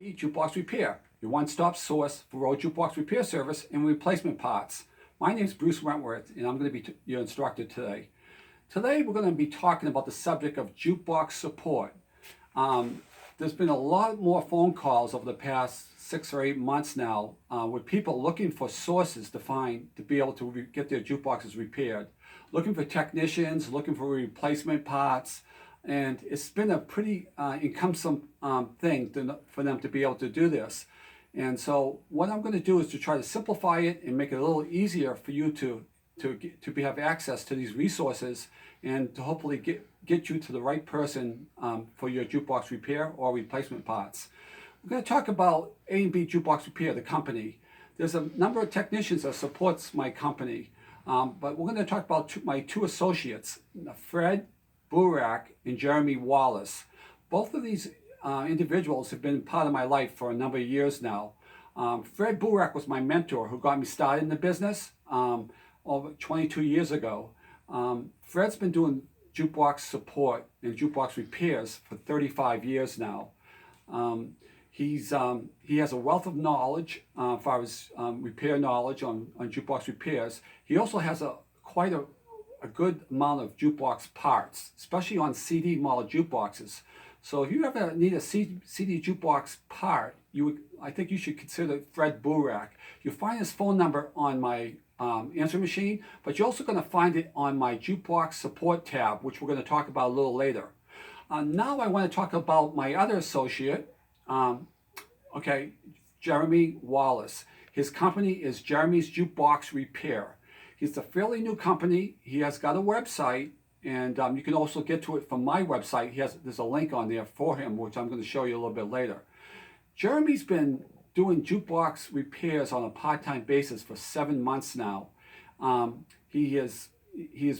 Jukebox Repair, your one-stop source for road jukebox repair service and replacement parts. My name is Bruce Wentworth, and I'm going to be your instructor today. Today, we're going to be talking about the subject of jukebox support. There's been a lot more phone calls over the past 6 or 8 months now with people looking for sources to be able to get their jukeboxes repaired, looking for technicians, looking for replacement parts. And it's been a pretty cumbersome thing for them to be able to do this. And so what I'm going to do is to try to simplify it and make it a little easier for you to have access to these resources and to hopefully get you to the right person for your jukebox repair or replacement parts. We're going to talk about A&B Jukebox Repair, the company. There's a number of technicians that supports my company, but we're going to talk about my two associates, Fred Burak and Jeremy Wallace. Both of these individuals have been part of my life for a number of years now. Fred Burak was my mentor who got me started in the business over 22 years ago. Fred's been doing jukebox support and jukebox repairs for 35 years now. He has a wealth of knowledge as far as repair knowledge on jukebox repairs. He also has quite a good amount of jukebox parts, especially on CD model jukeboxes. So if you ever need a CD jukebox part, I think you should consider Fred Burak. You'll find his phone number on my answer machine, but you're also going to find it on my Jukebox Support tab, which we're going to talk about a little later. Now I want to talk about my other associate, Jeremy Wallace. His company is Jeremy's Jukebox Repair. He's a fairly new company. He has got a website, and you can also get to it from my website. There's a link on there for him, which I'm going to show you a little bit later. Jeremy's been doing jukebox repairs on a part-time basis for 7 months now. He has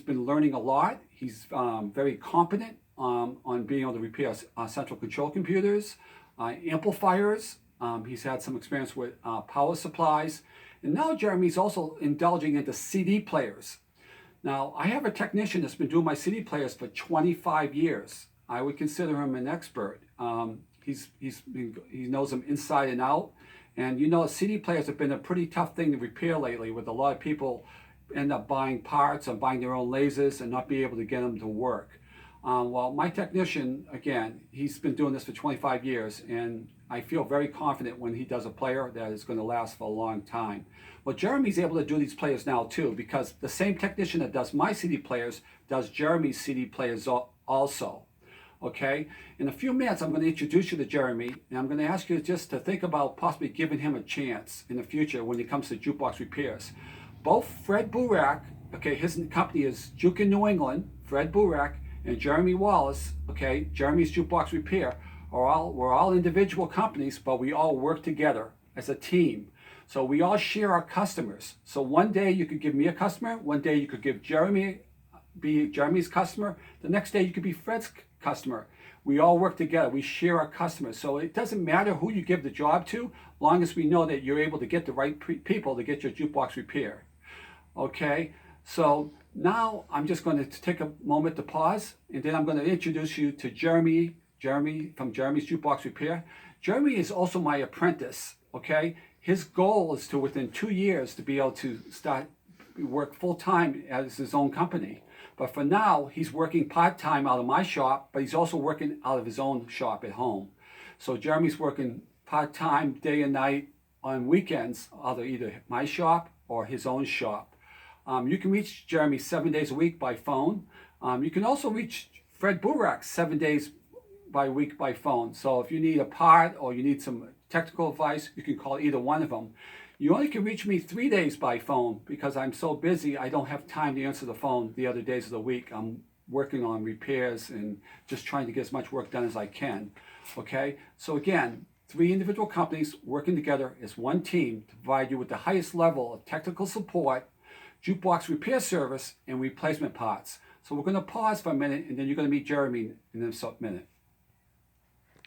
been learning a lot. He's very competent on being able to repair central control computers, amplifiers. He's had some experience with power supplies. And now Jeremy's also indulging into CD players. Now, I have a technician that's been doing my CD players for 25 years. I would consider him an expert. He knows them inside and out. And you know, CD players have been a pretty tough thing to repair lately, with a lot of people end up buying parts or buying their own lasers and not be able to get them to work. Well, my technician, again, he's been doing this for 25 years, and I feel very confident when he does a player that it's going to last for a long time. Well, Jeremy's able to do these players now too, because the same technician that does my CD players does Jeremy's CD players also. Okay? In a few minutes, I'm going to introduce you to Jeremy, and I'm going to ask you just to think about possibly giving him a chance in the future when it comes to jukebox repairs. Both Fred Burak, his company is Juke in New England, Fred Burak, and Jeremy Wallace, Jeremy's Jukebox Repair, we're all individual companies, but we all work together as a team. So we all share our customers. So one day you could give me a customer, one day you could be Jeremy's customer, the next day you could be Fred's customer. We all work together, we share our customers. So it doesn't matter who you give the job to, long as we know that you're able to get the right people to get your jukebox repaired. Okay, so now I'm just going to take a moment to pause, and then I'm going to introduce you to Jeremy from Jeremy's Jukebox Repair. Jeremy is also my apprentice, okay? His goal is to, within 2 years, to be able to work full-time as his own company. But for now, he's working part-time out of my shop, but he's also working out of his own shop at home. So Jeremy's working part-time, day and night, on weekends, out of either my shop or his own shop. You can reach Jeremy 7 days a week by phone. You can also reach Fred Burak 7 days by week by phone. So if you need a part or you need some technical advice, you can call either one of them. You only can reach me 3 days by phone because I'm so busy I don't have time to answer the phone the other days of the week. I'm working on repairs and just trying to get as much work done as I can. Okay, so again, 3 individual companies working together as one team to provide you with the highest level of technical support, jukebox repair service, and replacement parts. So we're going to pause for a minute, and then you're going to meet Jeremy in a minute.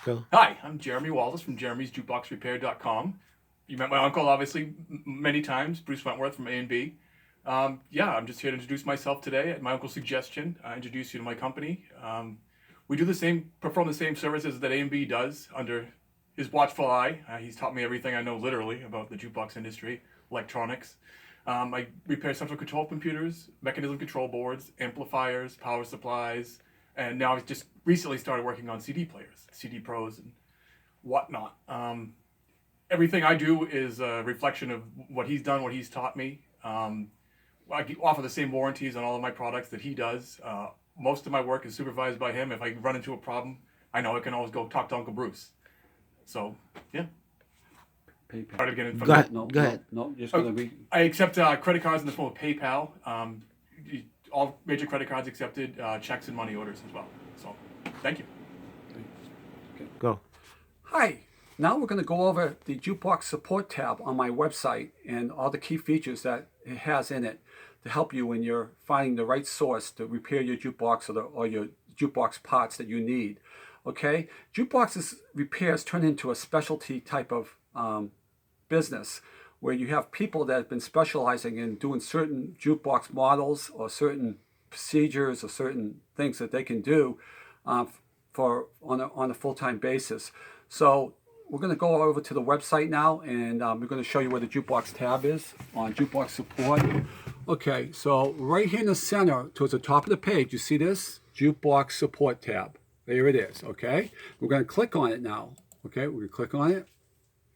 Go. Hi, I'm Jeremy Wallace from jeremy'sjukeboxrepair.com. You met my uncle, obviously, many times, Bruce Wentworth from A&B. I'm just here to introduce myself today. At my uncle's suggestion, I introduce you to my company. We do perform the same services that A&B does under his watchful eye. He's taught me everything I know literally about the jukebox industry, electronics. I repair central control computers, mechanism control boards, amplifiers, power supplies, and now I've just recently started working on CD players, CD pros, and whatnot. Everything I do is a reflection of what he's done, what he's taught me. I offer the same warranties on all of my products that he does. Most of my work is supervised by him. If I run into a problem, I know I can always go talk to Uncle Bruce. So, yeah. PayPal. Started getting from Go ahead. No, Go ahead. No, just gonna be. I accept credit cards in the form of PayPal. All major credit cards accepted, checks and money orders as well. So, thank you. Go. Hi. Now we're going to go over the Jukebox Support tab on my website and all the key features that it has in it to help you when you're finding the right source to repair your jukebox or your jukebox parts that you need. Okay, jukeboxes repairs turn into a specialty type of business where you have people that have been specializing in doing certain jukebox models or certain procedures or certain things that they can do on a full-time basis. So we're going to go over to the website now, and we're going to show you where the Jukebox tab is on Jukebox Support. Okay, so right here in the center, towards the top of the page, you see this? Jukebox Support tab. There it is, okay? We're going to click on it now. Okay, we're going to click on it,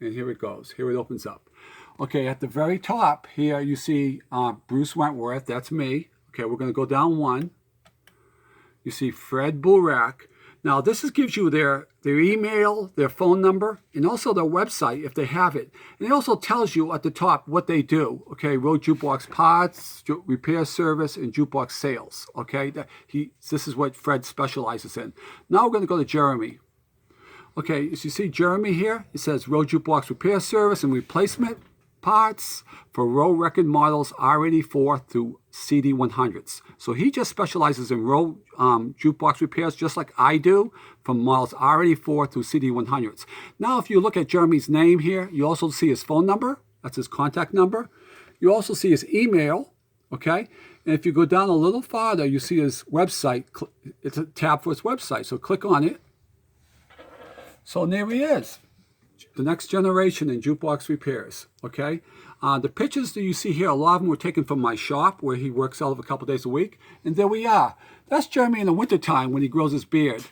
and here it goes. Here it opens up. Okay, at the very top here, you see Bruce Wentworth. That's me. Okay, we're going to go down one. You see Fred Burak. Now, this gives you their email, their phone number, and also their website if they have it. And it also tells you at the top what they do. Okay, road jukebox parts, repair service, and jukebox sales. Okay, this is what Fred specializes in. Now we're going to go to Jeremy. Okay, as you see Jeremy here, it says road jukebox repair service and replacement parts for road record models R84 through CD100s. So he just specializes in road jukebox repairs just like I do from models R84 through CD100s. Now if you look at Jeremy's name here, you also see his phone number. That's his contact number. You also see his email, okay? And if you go down a little farther, you see his website. It's a tab for his website, so click on it. So there he is. The next generation in jukebox repairs, okay? The pictures that you see here, a lot of them were taken from my shop where he works out of a couple days a week. And there we are. That's Jeremy in the wintertime when he grows his beard.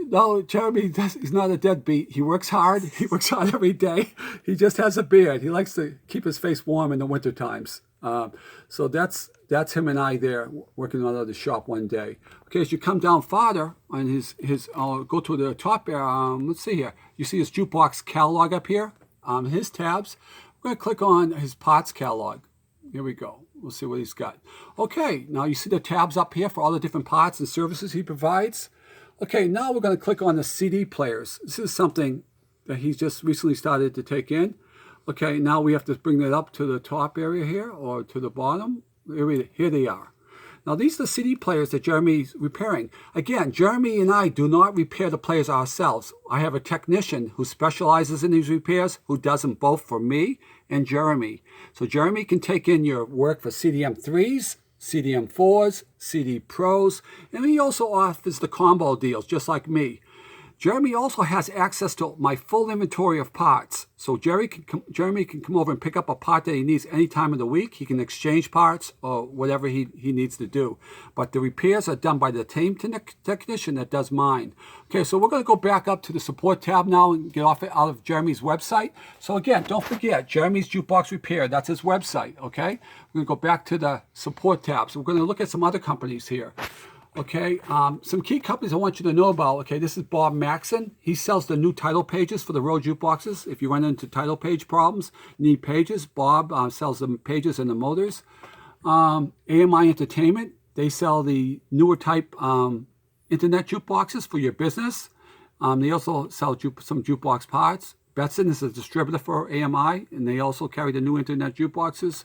No, Jeremy, he's not a deadbeat. He works hard. He works hard every day. He just has a beard. He likes to keep his face warm in the winter times. So that's him and I there working out of the shop one day. Okay, as you come down farther on go to the top, let's see here. You see his jukebox catalog up here, his tabs. We're going to click on his parts catalog. Here we go. We'll see what he's got. Okay, now you see the tabs up here for all the different parts and services he provides. Okay, now we're going to click on the CD players. This is something that he's just recently started to take in. Okay, now we have to bring that up to the top area here or to the bottom. Here they are. Now these are the CD players that Jeremy's repairing. Again, Jeremy and I do not repair the players ourselves. I have a technician who specializes in these repairs who does them both for me and Jeremy. So Jeremy can take in your work for CDM3s, CDM4s, CD Pros, and he also offers the combo deals just like me. Jeremy also has access to my full inventory of parts. So Jeremy can come over and pick up a part that he needs any time of the week. He can exchange parts or whatever he needs to do. But the repairs are done by the same technician that does mine. Okay, so we're going to go back up to the support tab now and get out of Jeremy's website. So again, don't forget, Jeremy's Jukebox Repair, that's his website, okay? We're going to go back to the support tab. So we're going to look at some other companies here. Okay, some key companies I want you to know about. Okay, this is Bob Maxon. He sells the new title pages for the road jukeboxes. If you run into title page problems, need pages, Bob sells the pages and the motors. AMI Entertainment, they sell the newer type internet jukeboxes for your business. They also sell some jukebox parts. Betson is a distributor for AMI, and they also carry the new internet jukeboxes.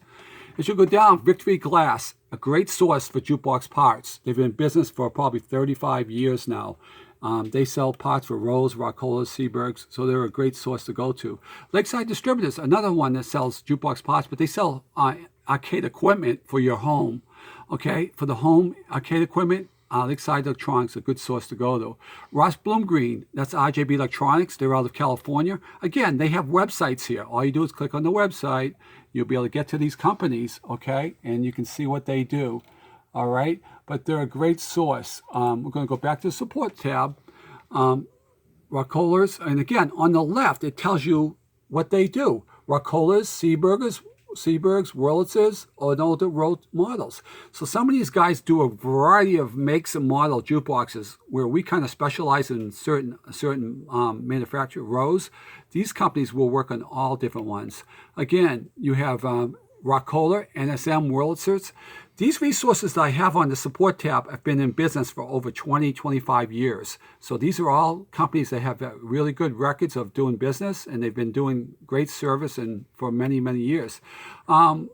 As you go down, Victory Glass, a great source for jukebox parts. They've been in business for probably 35 years now. They sell parts for Rose, Rockolas, Seabergs, so they're a great source to go to. Lakeside Distributors, another one that sells jukebox parts, but they sell arcade equipment for your home. Okay, for the home arcade equipment, Lakeside Electronics, a good source to go to. Ross Bloomgreen, that's RJB Electronics. They're out of California. Again, they have websites here. All you do is click on the website. You'll be able to get to these companies, okay? And you can see what they do, all right? But they're a great source. We're going to go back to the support tab. Rockolas, and again, on the left, it tells you what they do. Rockolas, Seabergs, Wurlitzers, or older road models. So some of these guys do a variety of makes and model jukeboxes where we kind of specialize in certain manufacturer rows. These companies will work on all different ones. Again, you have Rockola, NSM, Wurlitzers. These resources that I have on the support tab have been in business for over 25 years. So these are all companies that have really good records of doing business, and they've been doing great service and for many, many years. We're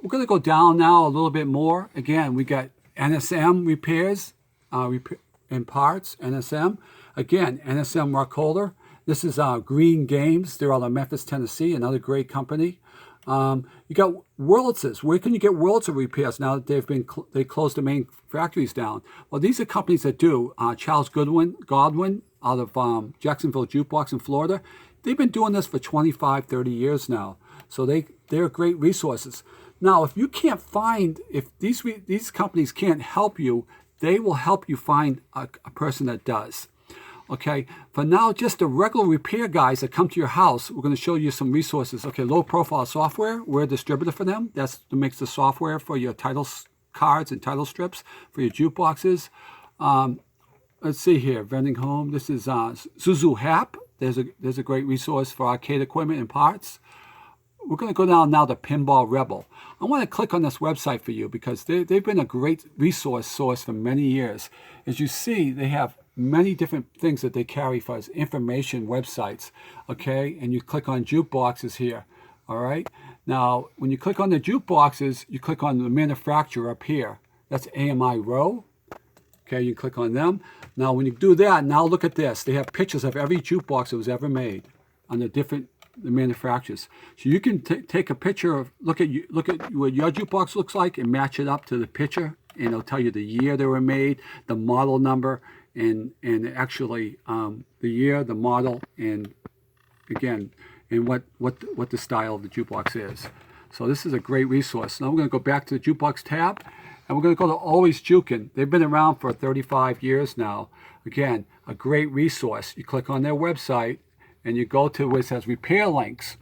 going to go down now a little bit more. Again, we got NSM repairs and parts, NSM. Again, NSM Rockola. This is Green Games. They're out of Memphis, Tennessee, another great company. You got Wurlitzers. Where can you get Wurlitzer repairs now that they closed the main factories down? Well, these are companies that do. Charles Godwin out of Jacksonville Jukebox in Florida. They've been doing this for 25, 30 years now. So they're great resources. Now, if you can't find, if these companies can't help you, they will help you find a person that does. Okay, for now, just the regular repair guys that come to your house, we're going to show you some resources. Okay, low profile software, we're a distributor for them. That's what makes the software for your title cards and title strips for your jukeboxes. Let's see here, vending home. This is Zuzu Hap. There's a great resource for arcade equipment and parts. We're going to go down now to Pinball Rebel. I want to click on this website for you because they've been a great resource source for many years. As you see, they have many different things that they carry for as information websites, okay? And you click on jukeboxes here, all right? Now, when you click on the jukeboxes, you click on the manufacturer up here. That's AMI Row, okay? You click on them. Now, when you do that, now look at this. They have pictures of every jukebox that was ever made on the manufacturers. So you can take a picture of, look at what your jukebox looks like and match it up to the picture, and it'll tell you the year they were made, the model number, and actually the year, the model, and again, and what the style of the jukebox is. So this is a great resource. Now we're going to go back to the jukebox tab, and we're going to go to Always Jukin'. They've been around for 35 years now. Again, a great resource. You click on their website, and you go to where it says repair links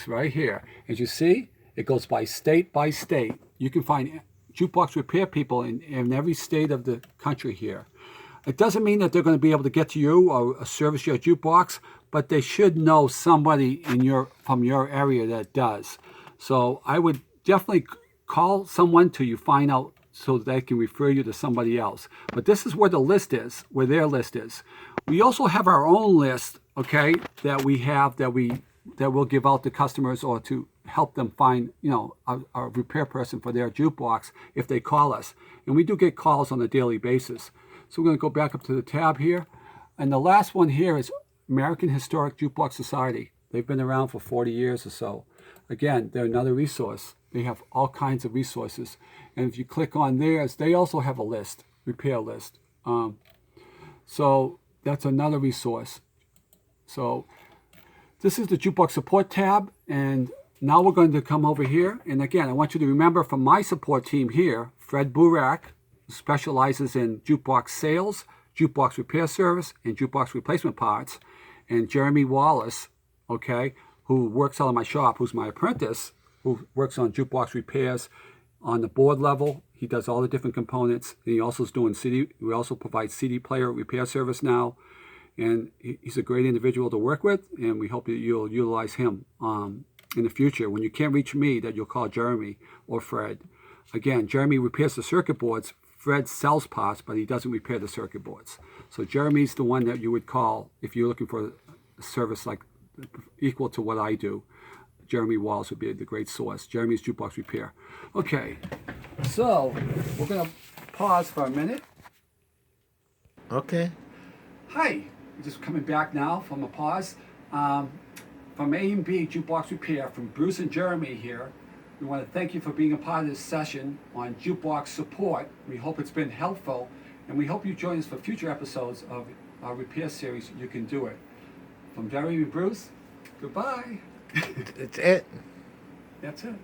right here. As you see, it goes by state. You can find jukebox repair people in every state of the country here. It doesn't mean that they're going to be able to get to you or service your jukebox, but they should know somebody from your area that does. So I would definitely call someone till you find out so that they can refer you to somebody else. But this is where the list is, where their list is. We also have our own list, okay, that we'll give out to customers or to help them find, a repair person for their jukebox if they call us. And we do get calls on a daily basis. So we're going to go back up to the tab here. And the last one here is American Historic Jukebox Society. They've been around for 40 years or so. Again, they're another resource. They have all kinds of resources. And if you click on theirs, they also have a list, repair list. So that's another resource. So this is the Jukebox Support tab. And now we're going to come over here. And again, I want you to remember from my support team here, Fred Burak, specializes in jukebox sales, jukebox repair service, and jukebox replacement parts. And Jeremy Wallace, okay, who works out of my shop, who's my apprentice, who works on jukebox repairs on the board level. He does all the different components. And he also is doing we also provide CD player repair service now. And he's a great individual to work with, and we hope that you'll utilize him in the future. When you can't reach me, that you'll call Jeremy or Fred. Again, Jeremy repairs the circuit boards. Fred sells parts, but he doesn't repair the circuit boards. So Jeremy's the one that you would call if you're looking for a service like equal to what I do. Jeremy Wallace would be the great source. Jeremy's Jukebox Repair. Okay, so we're going to pause for a minute. Okay. Hi, just coming back now from a pause. From A&B Jukebox Repair, from Bruce and Jeremy here. We want to thank you for being a part of this session on Jukebox Support. We hope it's been helpful, And we hope you join us for future episodes of our repair series, You Can Do It. From Jeremy and Bruce, goodbye. It's it. That's it.